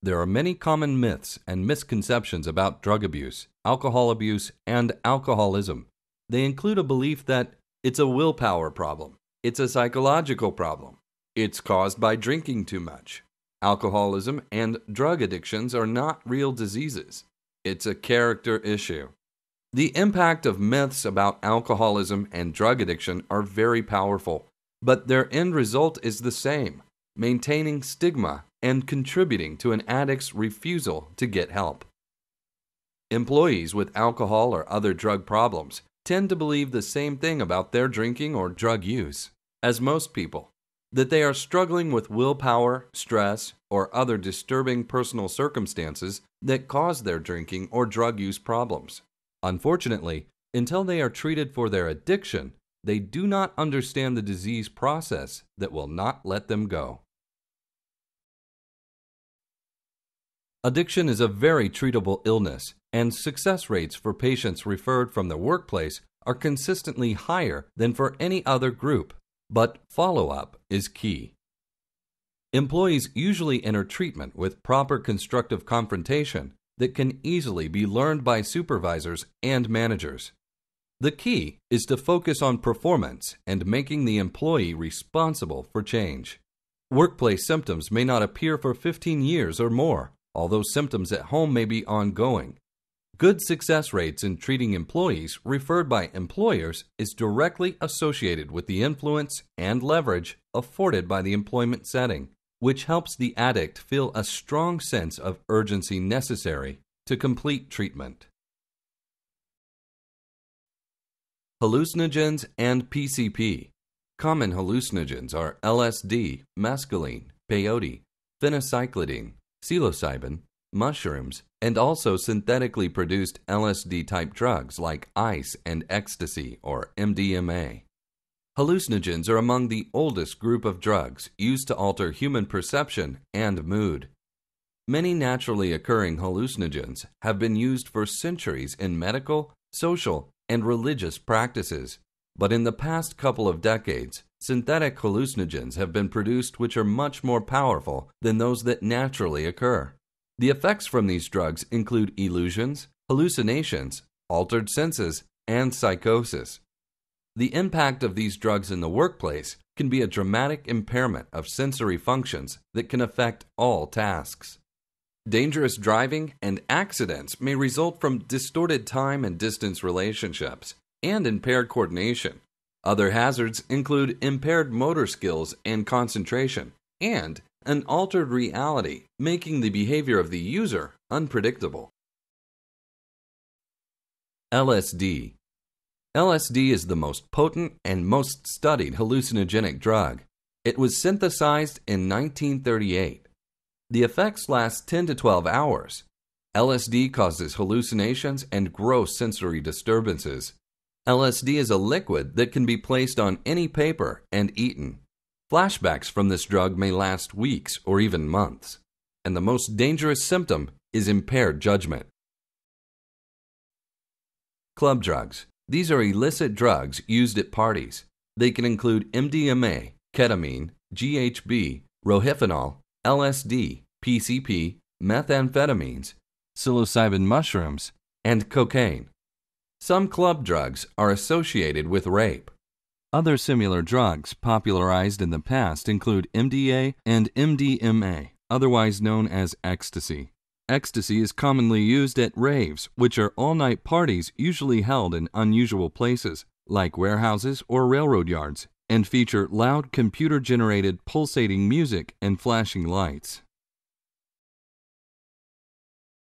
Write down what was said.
There are many common myths and misconceptions about drug abuse, alcohol abuse, and alcoholism. They include a belief that it's a willpower problem, it's a psychological problem, it's caused by drinking too much. Alcoholism and drug addictions are not real diseases. It's a character issue. The impact of myths about alcoholism and drug addiction are very powerful, but their end result is the same: maintaining stigma and contributing to an addict's refusal to get help. Employees with alcohol or other drug problems tend to believe the same thing about their drinking or drug use as most people, that they are struggling with willpower, stress, or other disturbing personal circumstances that cause their drinking or drug use problems. Unfortunately, until they are treated for their addiction, they do not understand the disease process that will not let them go. Addiction is a very treatable illness, and success rates for patients referred from the workplace are consistently higher than for any other group, but follow-up is key. Employees usually enter treatment with proper constructive confrontation that can easily be learned by supervisors and managers. The key is to focus on performance and making the employee responsible for change. Workplace symptoms may not appear for 15 years or more, although symptoms at home may be ongoing. Good success rates in treating employees referred by employers is directly associated with the influence and leverage afforded by the employment setting, which helps the addict feel a strong sense of urgency necessary to complete treatment. Hallucinogens and PCP. Common hallucinogens are LSD, mescaline, peyote, phencyclidine, psilocybin, mushrooms, and also synthetically produced LSD-type drugs like ice and ecstasy or MDMA. Hallucinogens are among the oldest group of drugs used to alter human perception and mood. Many naturally occurring hallucinogens have been used for centuries in medical, social, and religious practices, but in the past couple of decades, synthetic hallucinogens have been produced which are much more powerful than those that naturally occur. The effects from these drugs include illusions, hallucinations, altered senses, and psychosis. The impact of these drugs in the workplace can be a dramatic impairment of sensory functions that can affect all tasks. Dangerous driving and accidents may result from distorted time and distance relationships and impaired coordination. Other hazards include impaired motor skills and concentration, and an altered reality, making the behavior of the user unpredictable. LSD. LSD is the most potent and most studied hallucinogenic drug. It was synthesized in 1938. The effects last 10 to 12 hours. LSD causes hallucinations and gross sensory disturbances. LSD is a liquid that can be placed on any paper and eaten. Flashbacks from this drug may last weeks or even months, and the most dangerous symptom is impaired judgment. Club drugs. These are illicit drugs used at parties. They can include MDMA, ketamine, GHB, rohypnol, LSD, PCP, methamphetamines, psilocybin mushrooms, and cocaine. Some club drugs are associated with rape. Other similar drugs popularized in the past include MDA and MDMA, otherwise known as ecstasy. Ecstasy is commonly used at raves, which are all-night parties usually held in unusual places, like warehouses or railroad yards, and feature loud computer-generated pulsating music and flashing lights.